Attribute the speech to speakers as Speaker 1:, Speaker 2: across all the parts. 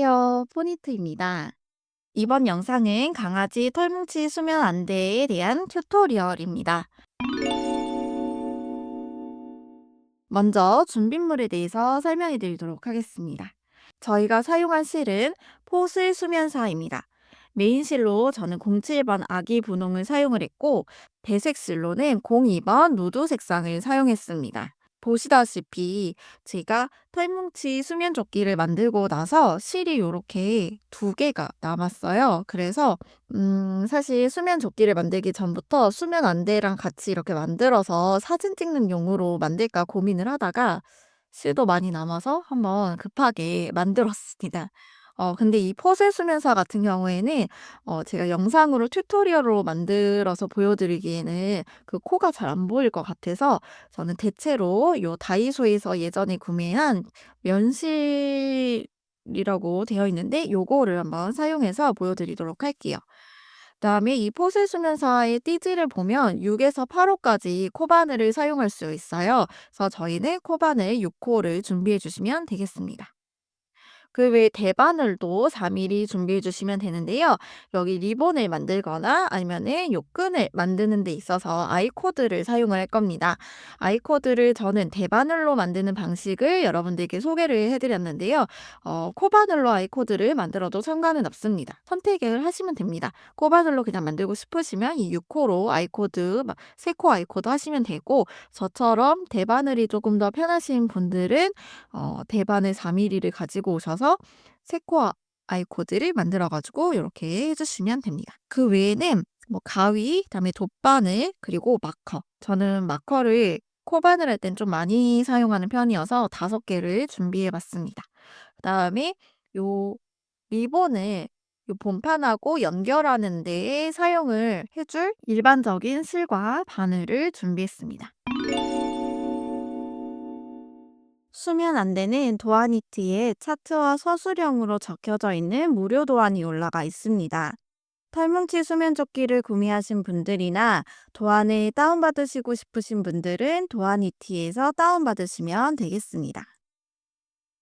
Speaker 1: 안녕하세요. 포니트입니다. 이번 영상은 강아지 털뭉치 수면 안대에 대한 튜토리얼입니다. 먼저 준비물에 대해서 설명해 드리도록 하겠습니다. 저희가 사용한 실은 포슬 수면사입니다. 메인 실로 저는 07번 아기 분홍을 사용을 했고, 배색 실로는 02번 누드 색상을 사용했습니다. 보시다시피 제가 털뭉치 수면 조끼를 만들고 나서 실이 요렇게 두 개가 남았어요. 그래서 사실 수면 조끼를 만들기 전부터 수면 안대랑 같이 이렇게 만들어서 사진 찍는 용으로 만들까 고민을 하다가 실도 많이 남아서 한번 급하게 만들었습니다. 근데 이 퍼즐 수면사 같은 경우에는 제가 영상으로 튜토리얼로 만들어서 보여드리기에는 그 코가 잘 안 보일 것 같아서 저는 대체로 요 다이소에서 예전에 구매한 면실이라고 되어 있는데 요거를 한번 사용해서 보여드리도록 할게요. 그다음에 이 퍼즐 수면사의 띠지를 보면 6에서 8호까지 코바늘을 사용할 수 있어요. 그래서 저희는 코바늘 6호를 준비해 주시면 되겠습니다. 그 외에 대바늘도 4mm 준비해 주시면 되는데요. 여기 리본을 만들거나 아니면은 요 끈을 만드는 데 있어서 아이코드를 사용을 할 겁니다. 아이코드를 저는 대바늘로 만드는 방식을 여러분들께 소개를 해 드렸는데요. 코바늘로 아이코드를 만들어도 상관은 없습니다. 선택을 하시면 됩니다. 코바늘로 그냥 만들고 싶으시면 이 6호로 아이코드 3코 아이코드 하시면 되고, 저처럼 대바늘이 조금 더 편하신 분들은 대바늘 4mm를 가지고 오셔서 3코 아이코드를 만들어 가지고 요렇게 해 주시면 됩니다. 그 외에는 뭐 가위, 그다음에 돗바늘, 그리고 마커. 저는 마커를 코바늘 할 땐 좀 많이 사용하는 편이어서 5개를 준비해 봤습니다. 그다음에 요 리본을 요 본판하고 연결하는 데에 사용을 해줄 일반적인 실과 바늘을 준비했습니다. 수면 안대는 도어니트에 차트와 서술형으로 적혀져 있는 무료 도안이 올라가 있습니다. 털뭉치 수면조끼를 구매하신 분들이나 도안을 다운받으시고 싶으신 분들은 도어니트에서 다운받으시면 되겠습니다.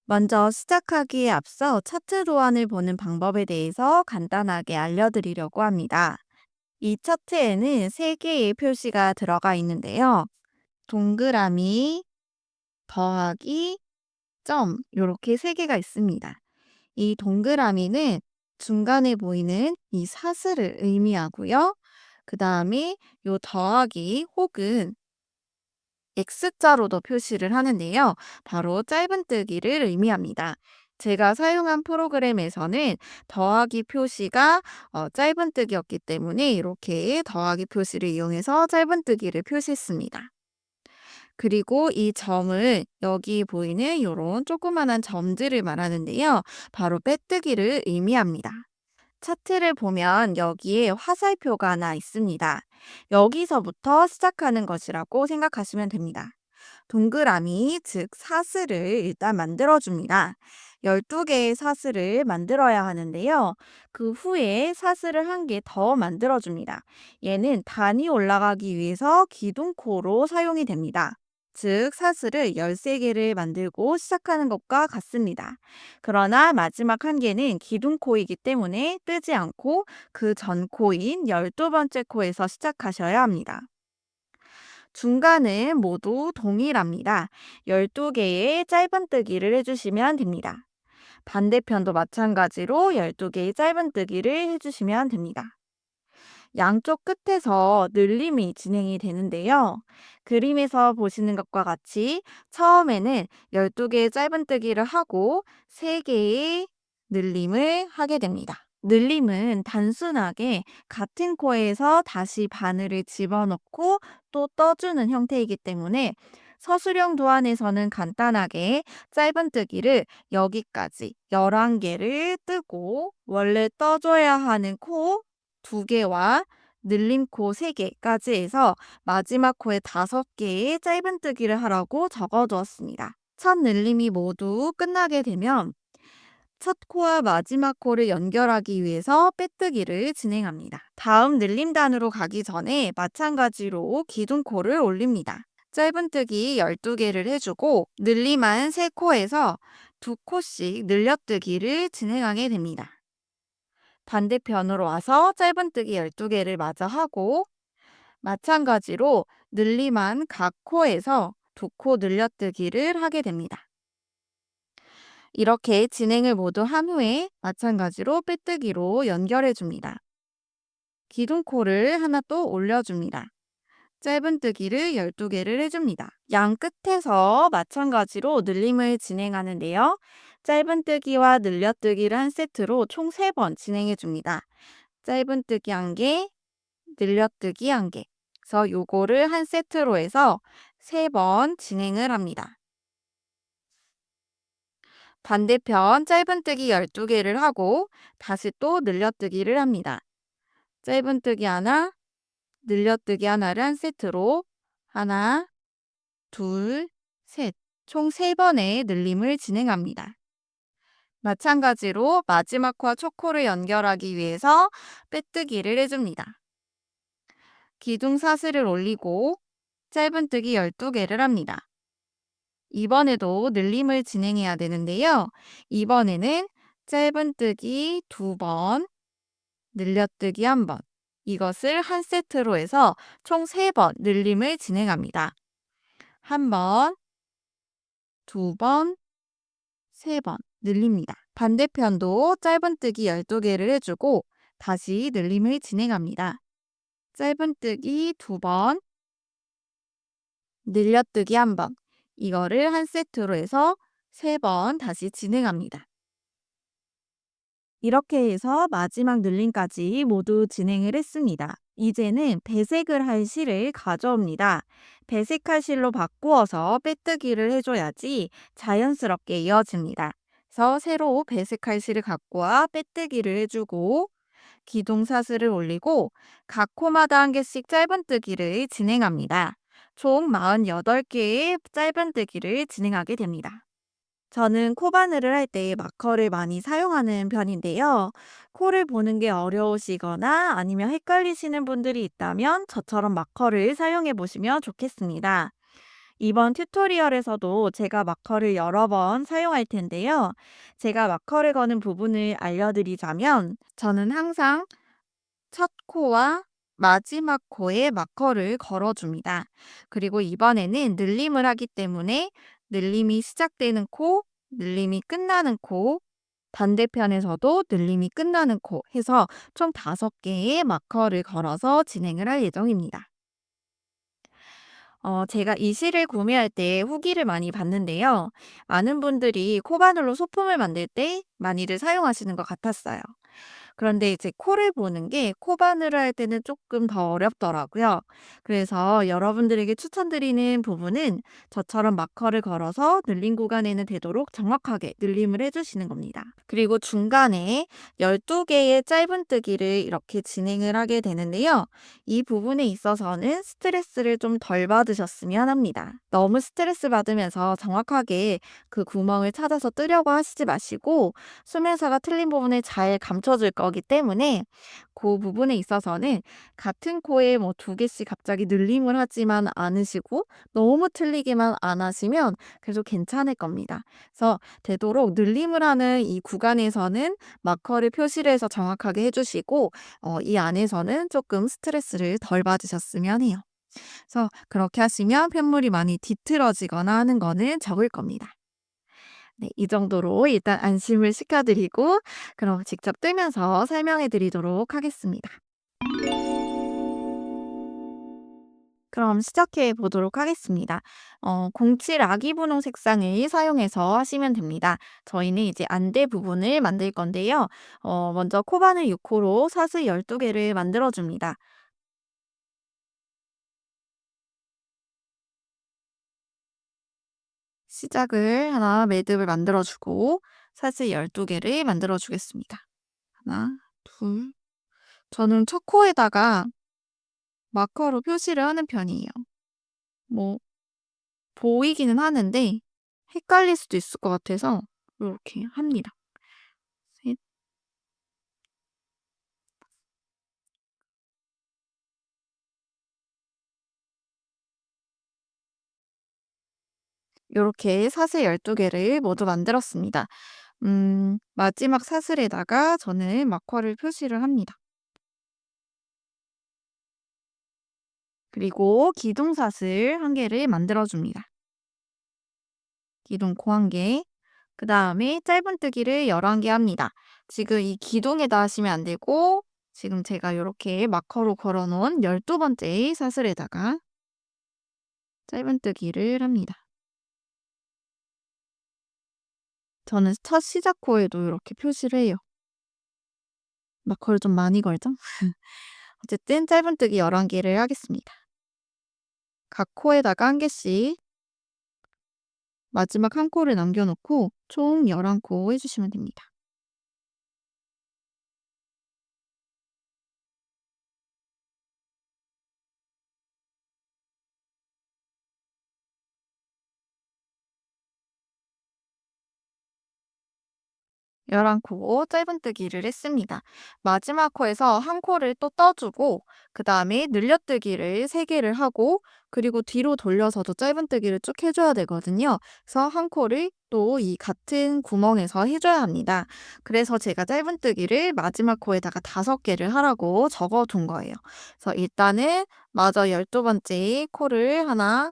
Speaker 1: 먼저 시작하기에 앞서 차트 도안을 보는 방법에 대해서 간단하게 알려드리려고 합니다. 이 차트에는 3개의 표시가 들어가 있는데요. 동그라미, 더하기, 점 요렇게 3개가 있습니다. 이 동그라미는 중간에 보이는 이 사슬을 의미하고요. 그다음에 요 더하기 혹은 X자로도 표시를 하는데요. 바로 짧은뜨기를 의미합니다. 제가 사용한 프로그램에서는 더하기 표시가 짧은뜨기였기 때문에 이렇게 더하기 표시를 이용해서 짧은뜨기를 표시했습니다. 그리고 이 점을 여기 보이는 요런 조그만한 점들을 말하는데요. 바로 빼뜨기를 의미합니다. 차트를 보면 여기에 화살표가 하나 있습니다. 여기서부터 시작하는 것이라고 생각하시면 됩니다. 동그라미, 즉 사슬을 일단 만들어줍니다. 12개의 사슬을 만들어야 하는데요. 그 후에 사슬을 한 개 더 만들어줍니다. 얘는 단이 올라가기 위해서 기둥코로 사용이 됩니다. 즉 사슬을 13개를 만들고 시작하는 것과 같습니다. 그러나 마지막 한 개는 기둥코이기 때문에 뜨지 않고 그 전 코인 12번째 코에서 시작하셔야 합니다. 중간은 모두 동일합니다. 12개의 짧은뜨기를 해주시면 됩니다. 반대편도 마찬가지로 12개의 짧은뜨기를 해주시면 됩니다. 양쪽 끝에서 늘림이 진행이 되는데요. 그림에서 보시는 것과 같이 처음에는 12개의 짧은뜨기를 하고 3개의 늘림을 하게 됩니다. 늘림은 단순하게 같은 코에서 다시 바늘을 집어넣고 또 떠주는 형태이기 때문에 서술형 도안에서는 간단하게 짧은뜨기를 여기까지 11개를 뜨고 원래 떠줘야 하는 코 2개와 늘림코 3개까지 해서 마지막 코에 5개의 짧은뜨기를 하라고 적어두었습니다. 첫 늘림이 모두 끝나게 되면 첫 코와 마지막 코를 연결하기 위해서 빼뜨기를 진행합니다. 다음 늘림단으로 가기 전에 마찬가지로 기둥코를 올립니다. 짧은뜨기 12개를 해주고 늘림한 3코에서 두 코씩 늘려뜨기를 진행하게 됩니다. 반대편으로 와서 짧은뜨기 12개를 마저 하고 마찬가지로 늘림한 각 코에서 두 코 늘려뜨기를 하게 됩니다. 이렇게 진행을 모두 한 후에 마찬가지로 빼뜨기로 연결해 줍니다. 기둥코를 하나 또 올려줍니다. 짧은뜨기를 12개를 해줍니다. 양 끝에서 마찬가지로 늘림을 진행하는데요. 짧은뜨기와 늘려뜨기를 한 세트로 총 3번 진행해 줍니다. 짧은뜨기 1개, 늘려뜨기 1개. 그래서 요거를 한 세트로 해서 3번 진행을 합니다. 반대편 짧은뜨기 12개를 하고 다시 또 늘려뜨기를 합니다. 짧은뜨기 하나, 늘려뜨기 하나를 한 세트로 하나, 둘, 셋, 총 3번의 늘림을 진행합니다. 마찬가지로 마지막 코와 첫 코를 연결하기 위해서 빼뜨기를 해줍니다. 기둥 사슬을 올리고 짧은뜨기 12개를 합니다. 이번에도 늘림을 진행해야 되는데요. 이번에는 짧은뜨기 2번, 늘려뜨기 1번, 이것을 한 세트로 해서 총 3번 늘림을 진행합니다. 1번, 2번, 3번 늘립니다. 반대편도 짧은뜨기 12개를 해주고 다시 늘림을 진행합니다. 짧은뜨기 2번, 늘려뜨기 1번, 이거를 한 세트로 해서 3번 다시 진행합니다. 이렇게 해서 마지막 늘림까지 모두 진행을 했습니다. 이제는 배색을 할 실을 가져옵니다. 배색할 실로 바꾸어서 빼뜨기를 해줘야지 자연스럽게 이어집니다. 그래서 새로 배색할 실을 갖고 와 빼뜨기를 해주고 기둥 사슬을 올리고 각 코마다 한 개씩 짧은뜨기를 진행합니다. 총 48개의 짧은뜨기를 진행하게 됩니다. 저는 코바늘을 할 때 마커를 많이 사용하는 편인데요. 코를 보는 게 어려우시거나 아니면 헷갈리시는 분들이 있다면 저처럼 마커를 사용해 보시면 좋겠습니다. 이번 튜토리얼에서도 제가 마커를 여러 번 사용할 텐데요. 제가 마커를 거는 부분을 알려드리자면 저는 항상 첫 코와 마지막 코에 마커를 걸어줍니다. 그리고 이번에는 늘림을 하기 때문에 늘림이 시작되는 코, 늘림이 끝나는 코, 반대편에서도 늘림이 끝나는 코 해서 총 5개의 마커를 걸어서 진행을 할 예정입니다. 제가 이 실을 구매할 때 후기를 많이 봤는데요. 많은 분들이 코바늘로 소품을 만들 때 많이들 사용하시는 것 같았어요. 그런데 이제 코를 보는 게 코바늘을 할 때는 조금 더 어렵더라고요. 그래서 여러분들에게 추천드리는 부분은 저처럼 마커를 걸어서 늘림 구간에는 되도록 정확하게 늘림을 해주시는 겁니다. 그리고 중간에 12개의 짧은뜨기를 이렇게 진행을 하게 되는데요. 이 부분에 있어서는 스트레스를 좀 덜 받으셨으면 합니다. 너무 스트레스 받으면서 정확하게 그 구멍을 찾아서 뜨려고 하시지 마시고 수면사가 틀린 부분을 잘 감춰줄 거기 때문에 그 부분에 있어서는 같은 코에 뭐 2개씩 갑자기 늘림을 하지만 않으시고 너무 틀리게만 안 하시면 그래도 괜찮을 겁니다. 그래서 되도록 늘림을 하는 이 구간에서는 마커를 표시를 해서 정확하게 해주시고 이 안에서는 조금 스트레스를 덜 받으셨으면 해요. 그래서 그렇게 하시면 편물이 많이 뒤틀어지거나 하는 거는 적을 겁니다. 네, 이 정도로 일단 안심을 시켜드리고 그럼 직접 뜨면서 설명해 드리도록 하겠습니다. 그럼 시작해 보도록 하겠습니다. 07 아기 분홍 색상을 사용해서 하시면 됩니다. 저희는 이제 안대 부분을 만들 건데요. 먼저 코바늘 6호로 사슬 12개를 만들어 줍니다. 시작을 하나 매듭을 만들어 주고 사슬 12개를 만들어 주겠습니다. 하나, 둘. 저는 첫 코에다가 마커로 표시를 하는 편이에요. 뭐 보이기는 하는데 헷갈릴 수도 있을 것 같아서 이렇게 합니다. 셋. 요렇게 사슬 12 개를 모두 만들었습니다. 마지막 사슬에다가 저는 마커를 표시를 합니다. 그리고 기둥사슬 1 개를 만들어 줍니다. 기둥코 1 개. 그다음에 짧은뜨기를 11개 합니다. 지금 이 기둥에다 하시면 안 되고 지금 제가 요렇게 마커로 걸어 놓은 12 번째 사슬에다가 짧은뜨기를 합니다. 저는 첫 시작코에도 이렇게 표시를 해요. 마커를 좀 많이 걸죠? 어쨌든 짧은뜨기 11 개를 하겠습니다. 각 코에다가 1 개씩 마지막 한 코를 남겨 놓고 총 11코 해 주시면 됩니다. 11 코 짧은뜨기를 했습니다. 마지막 코에서 한 코를 또 떠 주고 그다음에 늘려뜨기를 3 개를 하고 그리고 뒤로 돌려서도 짧은뜨기를 쭉 해 줘야 되거든요. 그래서 한 코를 또 이 같은 구멍에서 해 줘야 합니다. 그래서 제가 짧은뜨기를 마지막 코에다가 5 개를 하라고 적어 둔 거예요. 그래서 일단은 마저 12 번째 코를 하나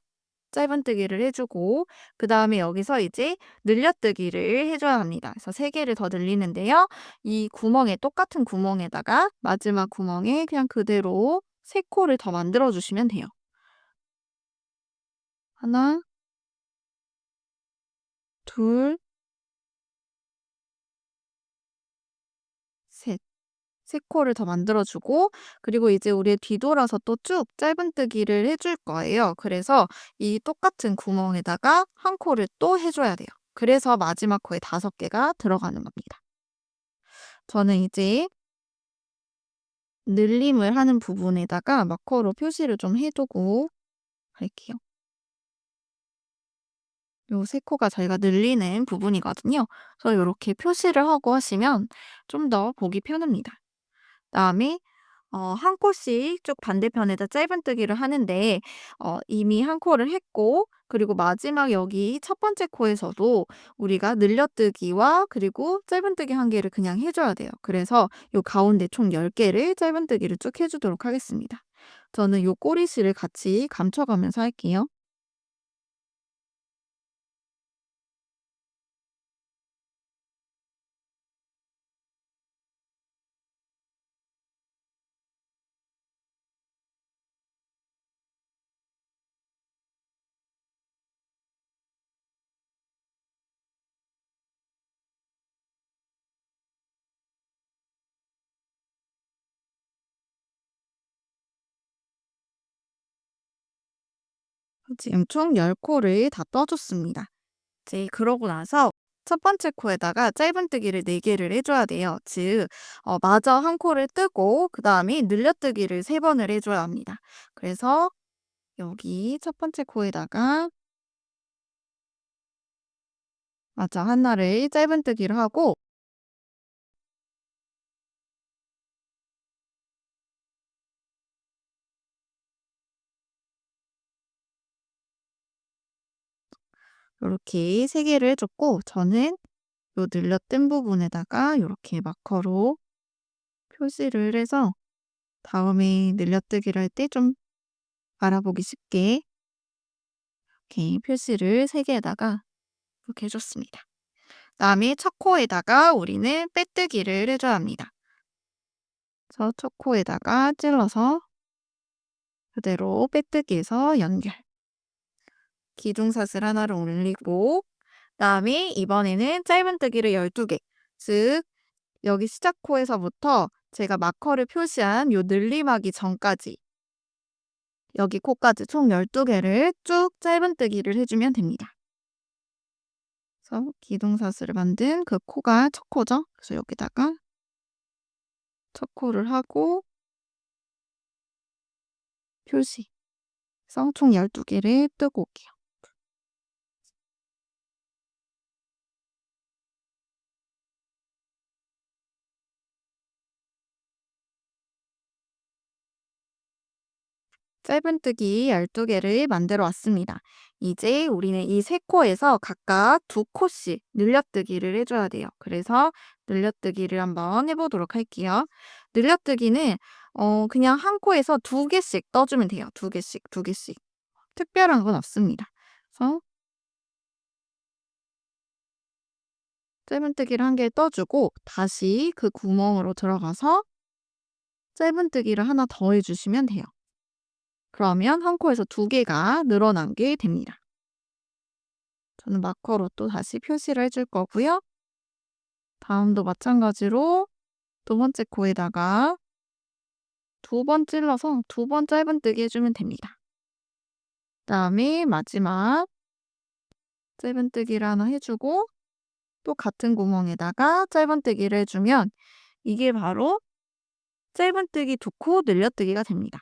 Speaker 1: 짧은뜨기를 해 주고 그다음에 여기서 이제 늘려뜨기를 해 줘야 합니다. 그래서 3 개를 더 늘리는데요. 이 구멍에 똑같은 구멍에다가 마지막 구멍에 그냥 그대로 3 코를 더 만들어 주시면 돼요. 하나, 둘, 셋. 3 코를 더 만들어 주고 그리고 이제 우리 뒤돌아서 또 쭉 짧은뜨기를 해줄 거예요. 그래서 이 똑같은 구멍에다가 한 코를 또 해 줘야 돼요. 그래서 마지막 코에 5 개가 들어가는 겁니다. 저는 이제 늘림을 하는 부분에다가 마커로 표시를 좀 해 두고 갈게요. 요 3 코가 저희가 늘리는 부분이거든요. 그래서 요렇게 표시를 하고 하시면 좀 더 보기 편합니다. 그다음에 한 코씩 쭉 반대편에다 짧은뜨기를 하는데 이미 한 코를 했고 그리고 마지막 여기 첫 번째 코에서도 우리가 늘려뜨기와 그리고 짧은뜨기 1 개를 그냥 해 줘야 돼요. 그래서 요 가운데 총 10 개를 짧은뜨기를 쭉 해 주도록 하겠습니다. 저는 요 꼬리실을 같이 감춰 가면서 할게요. 지금 총 10 코를 다 떠 줬습니다. 이제 그러고 나서 첫 번째 코에다가 짧은뜨기를 4 개를 해 줘야 돼요. 즉 마저 한 코를 뜨고 그다음에 늘려뜨기를 3 번을 해 줘야 합니다. 그래서 여기 첫 번째 코에다가 마저 하나를 짧은뜨기를 하고 요렇게 3 개를 해 줬고 저는 요 늘려뜬 부분에다가 요렇게 마커로 표시를 해서 다음에 늘려뜨기를 할 때 좀 알아보기 쉽게 이렇게 표시를 3 개에다가 이렇게 해 줬습니다. 그다음에 첫 코에다가 우리는 빼뜨기를 해 줘야 합니다. 그래서 첫 코에다가 찔러서 그대로 빼뜨기해서 연결. 기둥사슬 하나를 올리고 그다음에 이번에는 짧은뜨기를 12 개. 즉 여기 시작 코에서부터 제가 마커를 표시한 요 늘림하기 전까지 여기 코까지 총 12 개를 쭉 짧은뜨기를 해 주면 됩니다. 그래서 기둥사슬을 만든 그 코가 첫 코죠. 그래서 여기다가 첫 코를 하고 표시. 그래서 총 12 개를 뜨고 올게요. 짧은뜨기 12 개를 만들어 왔습니다. 이제 우리는 이 세 코에서 각각 두 코씩 늘려뜨기를 해줘야 돼요. 그래서 늘려뜨기를 한번 해보도록 할게요. 늘려뜨기는 그냥 한 코에서 두 개씩 떠주면 돼요. 두 개씩, 두 개씩. 특별한 건 없습니다. 그래서 짧은뜨기를 한 개 떠주고 다시 그 구멍으로 들어가서 짧은뜨기를 하나 더 해주시면 돼요. 그러면 한 코에서 두 개가 늘어난 게 됩니다. 저는 마커로 또 다시 표시를 해줄 거고요. 다음도 마찬가지로 두 번째 코에다가 두 번 찔러서 두 번 짧은뜨기 해주면 됩니다. 그다음에 마지막 짧은뜨기를 하나 해주고 또 같은 구멍에다가 짧은뜨기를 해주면 이게 바로 짧은뜨기 두 코 늘려뜨기가 됩니다.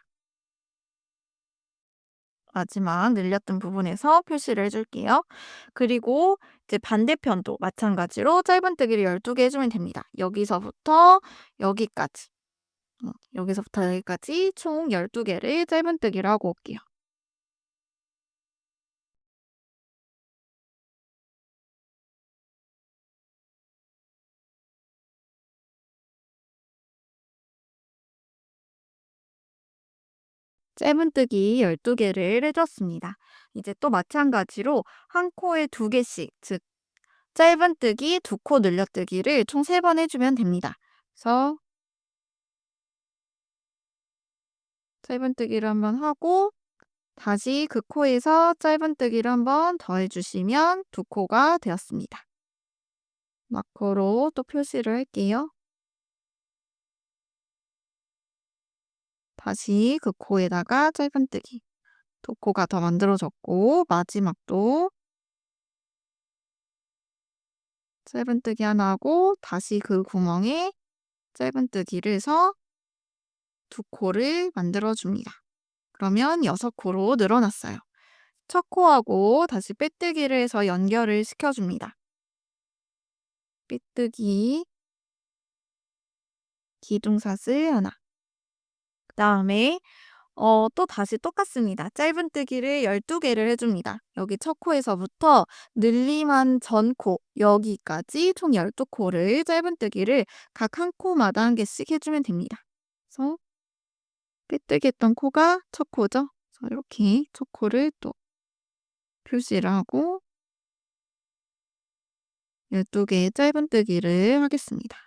Speaker 1: 마지막 늘렸던 부분에서 표시를 해줄게요. 그리고 이제 반대편도 마찬가지로 짧은뜨기를 12개 해주면 됩니다. 여기서부터 여기까지. 여기서부터 여기까지 총 12개를 짧은뜨기를 하고 올게요. 짧은뜨기 12개를 해줬습니다. 이제 또 마찬가지로 한 코에 두 개씩, 즉 짧은뜨기 두 코 늘려뜨기를 총 3번 해주면 됩니다. 그래서 짧은뜨기를 한번 하고 다시 그 코에서 짧은뜨기를 한번 더 해주시면 두 코가 되었습니다. 마커로 또 표시를 할게요. 다시 그 코에다가 짧은뜨기. 두 코가 더 만들어졌고 마지막도 짧은뜨기 하나 하고 다시 그 구멍에 짧은뜨기를 해서 두 코를 만들어줍니다. 그러면 6코로 늘어났어요. 첫 코하고 다시 빼뜨기를 해서 연결을 시켜줍니다. 빼뜨기, 기둥사슬 하나. 그 다음에 또 다시 똑같습니다. 짧은뜨기를 12개를 해줍니다. 여기 첫 코에서부터 늘림한 전 코, 여기까지 총 12코를 짧은뜨기를 각 한 코마다 한 개씩 해주면 됩니다. 그래서 빼뜨기 했던 코가 첫 코죠. 그래서 이렇게 첫 코를 또 표시를 하고 12개의 짧은뜨기를 하겠습니다.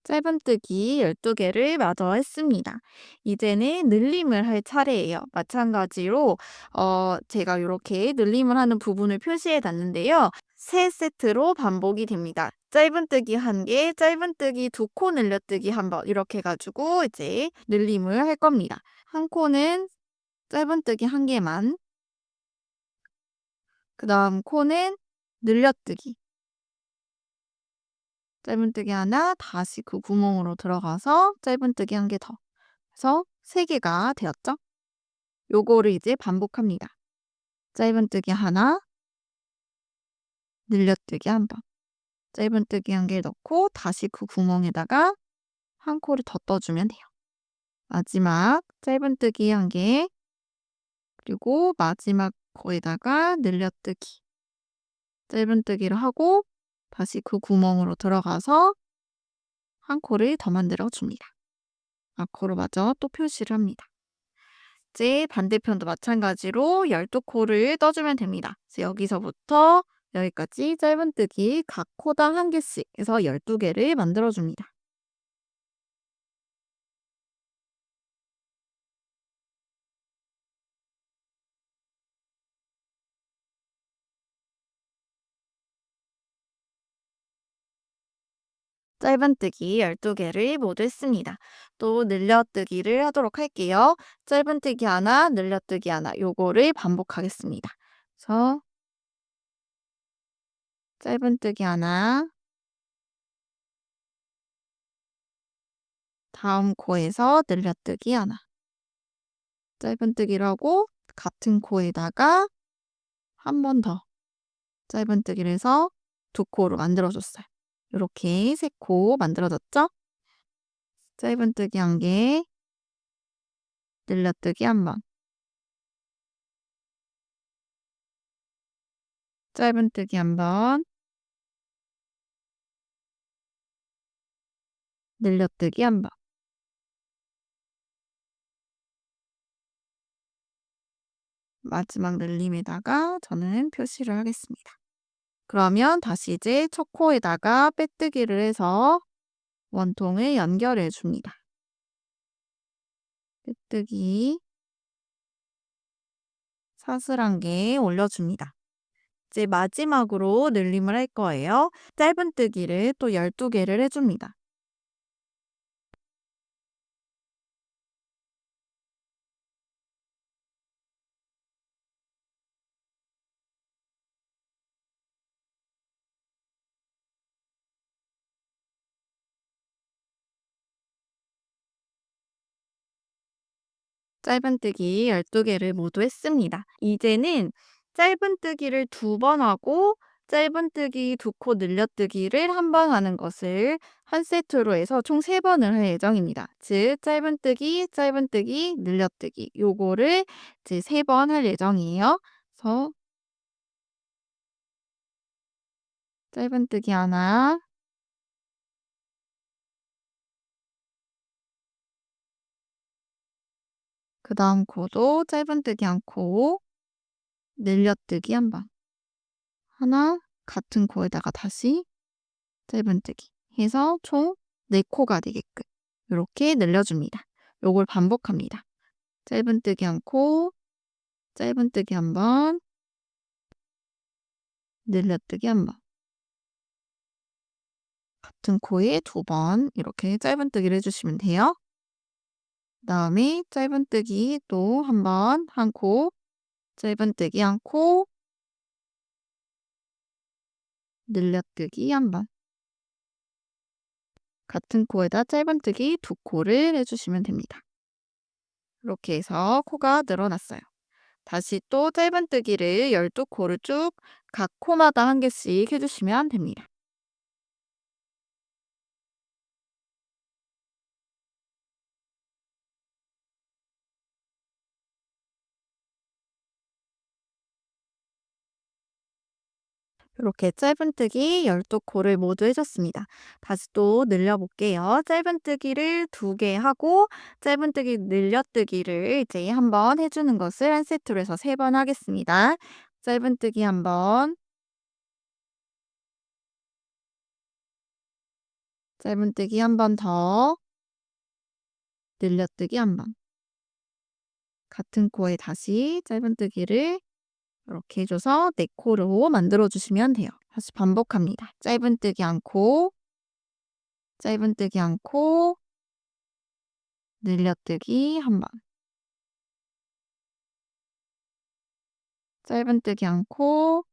Speaker 1: 짧은뜨기 12개를 마저 했습니다. 이제는 늘림을 할 차례예요. 마찬가지로 제가 이렇게 늘림을 하는 부분을 표시해 놨는데요. 3세트로 반복이 됩니다. 짧은뜨기 1개, 짧은뜨기 2코 늘려뜨기 1번 이렇게 해 가지고 이제 늘림을 할 겁니다. 한 코는 짧은뜨기 1개만, 그다음 코는 늘려뜨기 짧은뜨기 하나, 다시 그 구멍으로 들어가서 짧은뜨기 1개 더. 그래서 3개가 되었죠? 요거를 이제 반복합니다. 짧은뜨기 하나, 늘려뜨기 1번. 짧은뜨기 1개 넣고 다시 그 구멍에다가 한 코를 더 떠주면 돼요. 마지막 짧은뜨기 1개, 그리고 마지막 코에다가 늘려뜨기. 짧은뜨기를 하고 다시 그 구멍으로 들어가서 한 코를 더 만들어 줍니다. 앞코로 마저 또 표시를 합니다. 이제 반대편도 마찬가지로 12코를 떠주면 됩니다. 그래서 여기서부터 여기까지 짧은뜨기 각 코당 한 개씩 해서 12개를 만들어줍니다. 짧은뜨기 12개를 모두 했습니다. 또 늘려뜨기를 하도록 할게요. 짧은뜨기 하나, 늘려뜨기 하나 요거를 반복하겠습니다. 그래서 짧은뜨기 하나, 다음 코에서 늘려뜨기 하나, 짧은뜨기를 하고 같은 코에다가 한 번 더 짧은뜨기를 해서 두 코로 만들어줬어요. 요렇게 세 코 만들어졌죠? 짧은뜨기 1 개, 늘려뜨기 1 번, 짧은뜨기 1 번, 늘려뜨기 1 번. 마지막 늘림에다가 저는 표시를 하겠습니다. 그러면 다시 이제 첫 코에다가 빼뜨기를 해서 원통을 연결해 줍니다. 빼뜨기 사슬 1개 올려줍니다. 이제 마지막으로 늘림을 할 거예요. 짧은뜨기를 또 12 개를 해 줍니다. 짧은뜨기 12 개를 모두 했습니다. 이제는 짧은뜨기를 2번 하고 짧은뜨기 2코 늘려뜨기를 1번 하는 것을 한 세트로 해서 총 3 번을 할 예정입니다. 즉 짧은뜨기, 짧은뜨기, 늘려뜨기 요거를 이제 3번 할 예정이에요. 그래서 짧은뜨기 하나, 그다음 코도 짧은뜨기 1 코, 늘려뜨기 1 번. 하나, 같은 코에다가 다시 짧은뜨기 해서 총 4 코가 되게끔 요렇게 늘려줍니다. 요걸 반복합니다. 짧은뜨기 1 코, 짧은뜨기 1 번, 늘려뜨기 1 번. 같은 코에 2번 이렇게 짧은뜨기를 해 주시면 돼요. 그다음에 짧은뜨기 또 한 번, 1 코, 짧은뜨기 1 코, 늘려뜨기 1 번. 같은 코에다 짧은뜨기 2 코를 해 주시면 됩니다. 이렇게 해서 코가 늘어났어요. 다시 또 짧은뜨기를 12 코를 쭉 각 코마다 1 개씩 해 주시면 됩니다. 이렇게 짧은뜨기 12 코를 모두 해 줬습니다. 다시 또 늘려 볼게요. 짧은뜨기를 2개 하고 짧은뜨기 늘려뜨기를 이제 한번 해 주는 것을 한 세트로 해서 3번 하겠습니다. 짧은뜨기 1 번, 짧은뜨기 1번 더, 늘려뜨기 1 번. 같은 코에 다시 짧은뜨기를 이렇게 해 줘서 4 코로 만들어 주시면 돼요. 다시 반복합니다. 짧은뜨기 1 코, 짧은뜨기 1 코, 늘려뜨기 1 번. 짧은뜨기 1 코,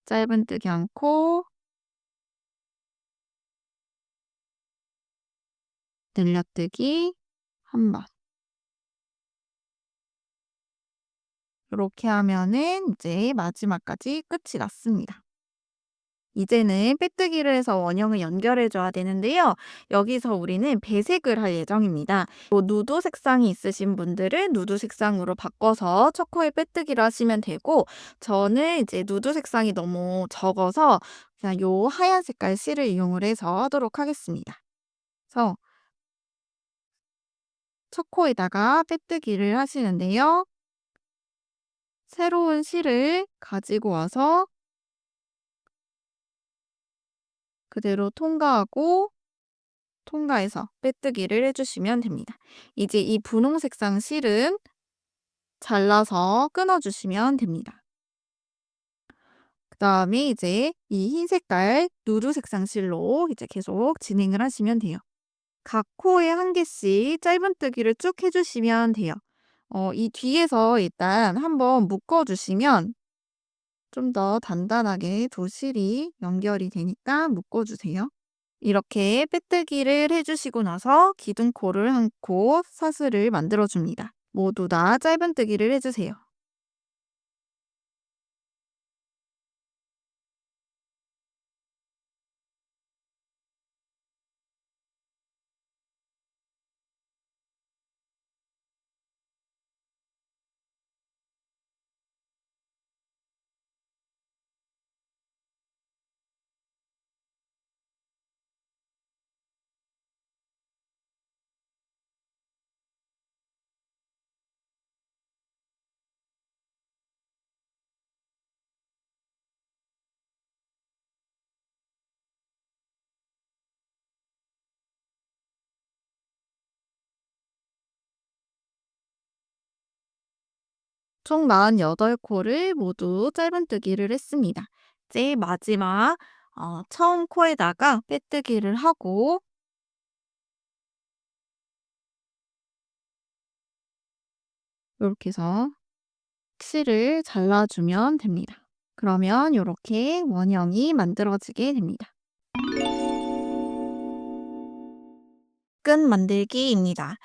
Speaker 1: 짧은뜨기 1 코, 늘려뜨기 1 번. 요렇게 하면은 이제 마지막까지 끝이 났습니다. 이제는 빼뜨기를 해서 원형을 연결해 줘야 되는데요. 여기서 우리는 배색을 할 예정입니다. 뭐 누드 색상이 있으신 분들은 누드 색상으로 바꿔서 첫 코에 빼뜨기를 하시면 되고 저는 이제 누드 색상이 너무 적어서 그냥 요 하얀 색깔 실을 이용을 해서 하도록 하겠습니다. 그래서 첫 코에다가 빼뜨기를 하시는데요. 새로운 실을 가지고 와서 그대로 통과해서 빼뜨기를 해 주시면 됩니다. 이제 이 분홍 색상 실은 잘라서 끊어 주시면 됩니다. 그다음에 이제 이 흰 색깔 누드 색상 실로 이제 계속 진행을 하시면 돼요. 각 코에 1 개씩 짧은뜨기를 쭉 해 주시면 돼요. 이 뒤에서 일단 한번 묶어 주시면 좀 더 단단하게 두 실이 연결이 되니까 묶어 주세요. 이렇게 빼뜨기를 해 주시고 나서 기둥코를 1 코 사슬을 만들어 줍니다. 모두 다 짧은뜨기를 해 주세요. 총 48 코를 모두 짧은뜨기를 했습니다. 이제 마지막 처음 코에다가 빼뜨기를 하고 요렇게 해서 실을 잘라 주면 됩니다. 그러면 요렇게 원형이 만들어지게 됩니다. 끈 만들기입니다.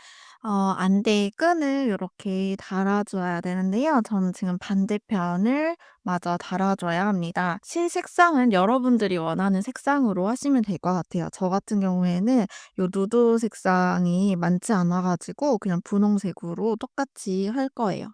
Speaker 1: 안대에 끈을 요렇게 달아 줘야 되는데요. 저는 지금 반대편을 마저 달아 줘야 합니다. 실 색상은 여러분들이 원하는 색상으로 하시면 될 것 같아요. 저 같은 경우에는 요 누드 색상이 많지 않아 가지고 그냥 분홍색으로 똑같이 할 거예요.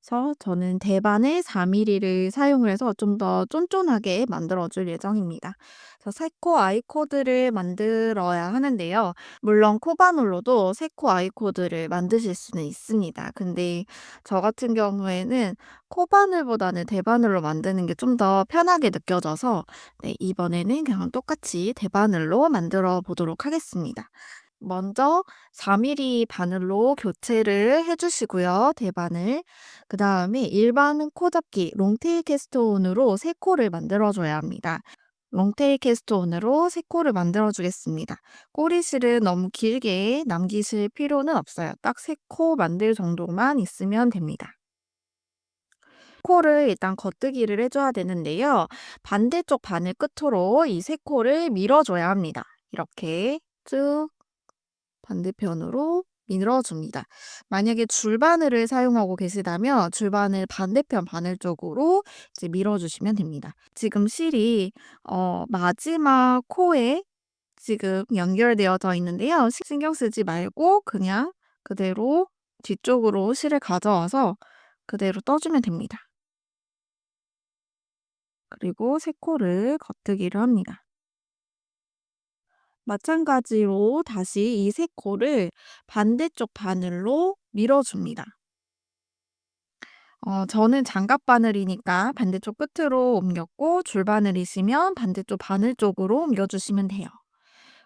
Speaker 1: 그래서 저는 대반을 4mm를 사용을 해서 좀 더 쫀쫀하게 만들어 줄 예정입니다. 그래서 새 코 아이 코드를 만들어야 하는데요. 물론 코바늘로도 새 코 아이 코드를 만드실 수는 있습니다. 근데 저 같은 경우에는 코바늘보다는 대바늘로 만드는 게 좀 더 편하게 느껴져서 네, 이번에는 그냥 똑같이 대바늘로 만들어 보도록 하겠습니다. 먼저 4mm 바늘로 교체를 해 주시고요, 대바늘. 그다음에 일반 코잡기 롱테일 캐스트온으로 새 코를 만들어 줘야 합니다. 롱테일 캐스트온으로 새 코를 만들어 주겠습니다. 꼬리실은 너무 길게 남기실 필요는 없어요. 딱 새 코 만들 정도만 있으면 됩니다. 코를 일단 겉뜨기를 해 줘야 되는데요. 반대쪽 바늘 끝으로 이 새 코를 밀어 줘야 합니다. 이렇게 쭉 반대편으로 밀어줍니다. 만약에 줄바늘을 사용하고 계시다면 줄바늘 반대편 바늘 쪽으로 이제 밀어주시면 됩니다. 지금 실이 마지막 코에 지금 연결되어져 있는데요. 신경 쓰지 말고 그냥 그대로 뒤쪽으로 실을 가져와서 그대로 떠주면 됩니다. 그리고 새 코를 겉뜨기를 합니다. 마찬가지로 다시 이 새 코를 반대쪽 바늘로 밀어줍니다. 저는 장갑 바늘이니까 반대쪽 끝으로 옮겼고 줄바늘이시면 반대쪽 바늘 쪽으로 옮겨주시면 돼요.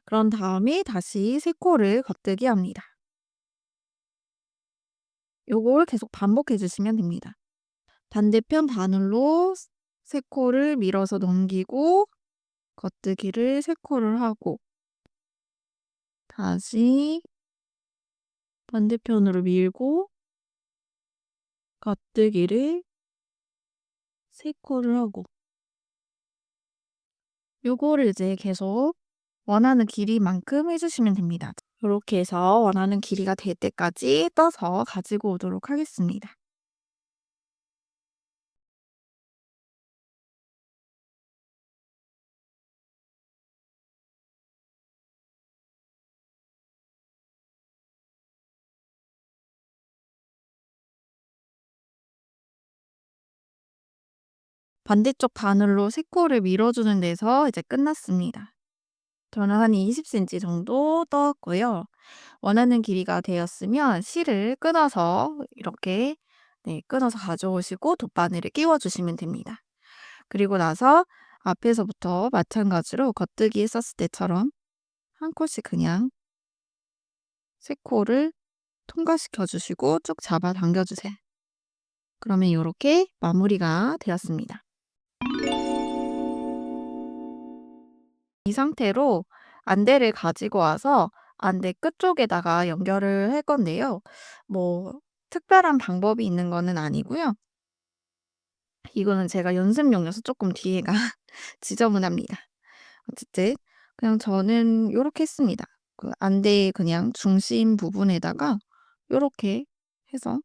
Speaker 1: 그런 다음에 다시 새 코를 겉뜨기 합니다. 요걸 계속 반복해 주시면 됩니다. 반대편 바늘로 새 코를 밀어서 넘기고 겉뜨기를 새 코를 하고 다시 반대편으로 밀고 겉뜨기를 새 코를 하고 요거를 이제 계속 원하는 길이만큼 해 주시면 됩니다. 요렇게 해서 원하는 길이가 될 때까지 떠서 가지고 오도록 하겠습니다. 반대쪽 바늘로 새 코를 밀어주는 데서 이제 끝났습니다. 저는 한 20cm 정도 떠왔고요. 원하는 길이가 되었으면 실을 끊어서 이렇게 네, 끊어서 가져오시고 돗바늘을 끼워 주시면 됩니다. 그리고 나서 앞에서부터 마찬가지로 겉뜨기 했었을 때처럼 한 코씩 그냥 새 코를 통과시켜 주시고 쭉 잡아당겨 주세요. 그러면 이렇게 마무리가 되었습니다. 이 상태로 안대를 가지고 와서 안대 끝쪽에다가 연결을 할 건데요. 뭐 특별한 방법이 있는 거는 아니고요. 이거는 제가 연습용이어서 조금 뒤에가 지저분합니다. 어쨌든 그냥 저는 요렇게 했습니다. 그 안대의 그냥 중심 부분에다가 요렇게 해서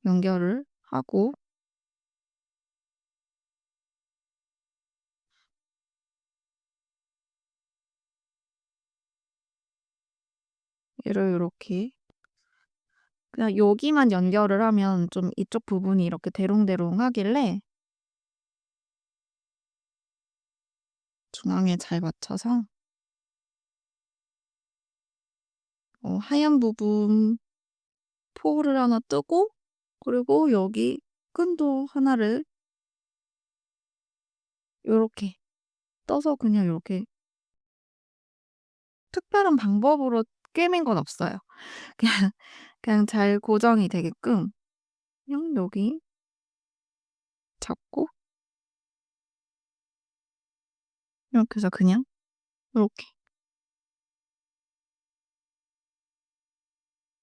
Speaker 1: 연결을 하고 얘를 요렇게 그냥 여기만 연결을 하면 좀 이쪽 부분이 이렇게 대롱대롱하길래 중앙에 잘 맞춰서 하얀 부분 포를 하나 뜨고 그리고 여기 끈도 하나를 요렇게 떠서 그냥 요렇게 특별한 방법으로 꿰맨 건 없어요. 그냥 그냥 잘 고정이 되게끔 그냥 여기 잡고 이렇게 해서 그냥 요렇게.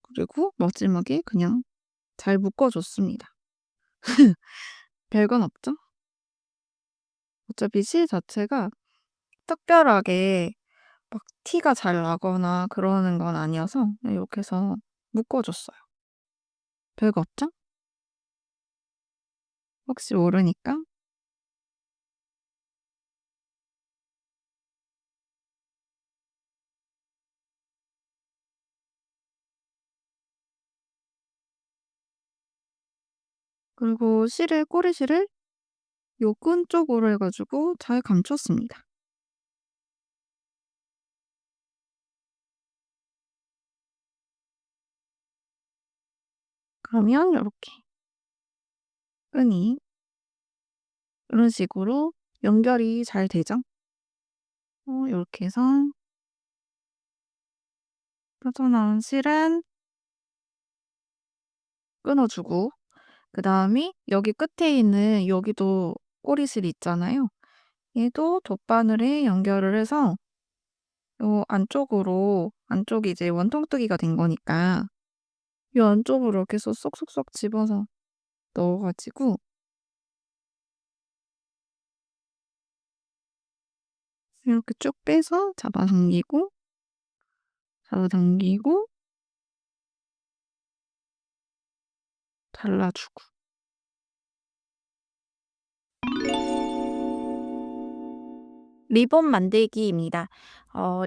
Speaker 1: 그리고 마지막에 그냥 잘 묶어 줬습니다. 별건 없죠? 어차피 실 자체가 특별하게 막 티가 잘 나거나 그러는 건 아니어서 그냥 요렇게 해서 묶어 줬어요. 별거 없죠? 혹시 모르니까. 그리고 실을 꼬리실을 요 끈 쪽으로 해 가지고 잘 감췄습니다. 그러면 요렇게 끈이 이런 식으로 연결이 잘 되죠? 요렇게 해서 빠져나온 실은 끊어 주고 그다음에 여기 끝에 있는 여기도 꼬리실 있잖아요. 얘도 돗바늘에 연결을 해서 요 안쪽으로 안쪽이 이제 원통뜨기가 된 거니까 요 안쪽으로 이렇게 해서 쏙쏙쏙 집어서 넣어 가지고 이렇게 쭉 빼서 잡아당기고 잘라 주고. 리본 만들기입니다.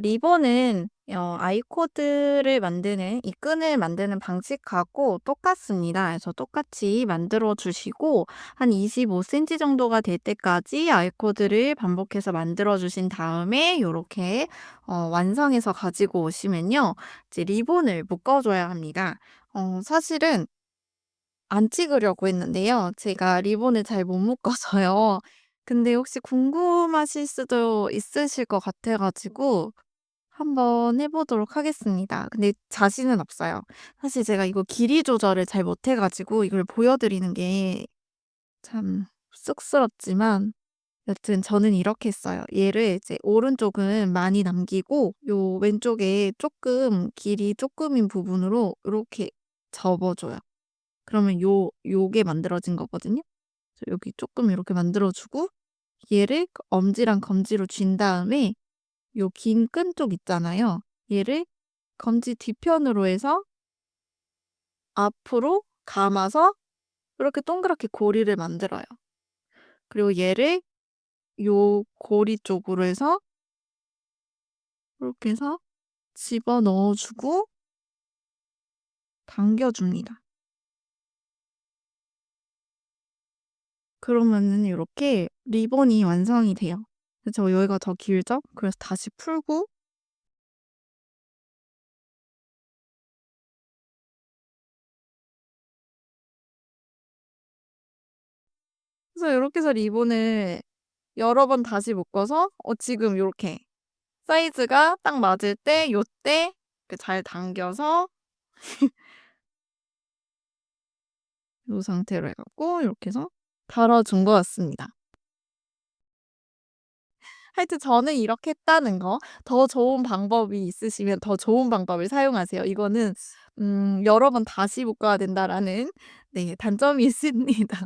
Speaker 1: 리본은 아이코드를 만드는 이 끈을 만드는 방식하고 똑같습니다. 그래서 똑같이 만들어 주시고 한 25cm 정도가 될 때까지 아이코드를 반복해서 만들어 주신 다음에 요렇게 완성해서 가지고 오시면요. 이제 리본을 묶어 줘야 합니다. 사실은 안 찍으려고 했는데요. 제가 리본을 잘 못 묶어서요. 근데 혹시 궁금하실 수도 있으실 것 같아 가지고 한번 해 보도록 하겠습니다. 근데 자신은 없어요. 사실 제가 이거 길이 조절을 잘 못해 가지고 이걸 보여 드리는 게 참 쑥스럽지만 여튼 저는 이렇게 했어요. 얘를 이제 오른쪽은 많이 남기고 요 왼쪽에 쪼끔 길이 쪼끔인 부분으로 요렇게 접어 줘요. 그러면 요게 만들어진 거거든요. 그래서 여기 쪼끔 이렇게 만들어 주고 얘를 엄지랑 검지로 쥔 다음에 요 긴 끈 쪽 있잖아요. 얘를 검지 뒤편으로 해서 앞으로 감아서 이렇게 동그랗게 고리를 만들어요. 그리고 얘를 요 고리 쪽으로 해서 이렇게 해서 집어넣어 주고 당겨 줍니다. 그러면은 요렇게 리본이 완성이 돼요. 그쵸. 여기가 더 길죠? 그래서 다시 풀고 그래서 요렇게 해서 리본을 여러 번 다시 묶어서 지금 요렇게 사이즈가 딱 맞을 때 요때 이렇게 잘 당겨서 요 상태로 해 갖고 요렇게 해서 달아 준 것 같습니다. 하여튼 저는 이렇게 했다는 거. 더 좋은 방법이 있으시면 더 좋은 방법을 사용하세요. 이거는 여러 번 다시 묶어야 된다라는 네 단점이 있습니다.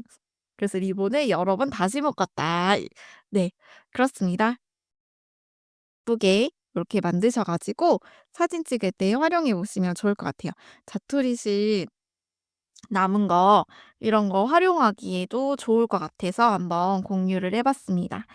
Speaker 1: 그래서 리본을 여러 번 다시 묶었다. 네 그렇습니다. 예쁘게 이렇게 만드셔 가지고 사진 찍을 때 활용해 보시면 좋을 것 같아요. 자투리실 남은 거 이런 거 활용하기에도 좋을 것 같아서 한번 공유를 해 봤습니다.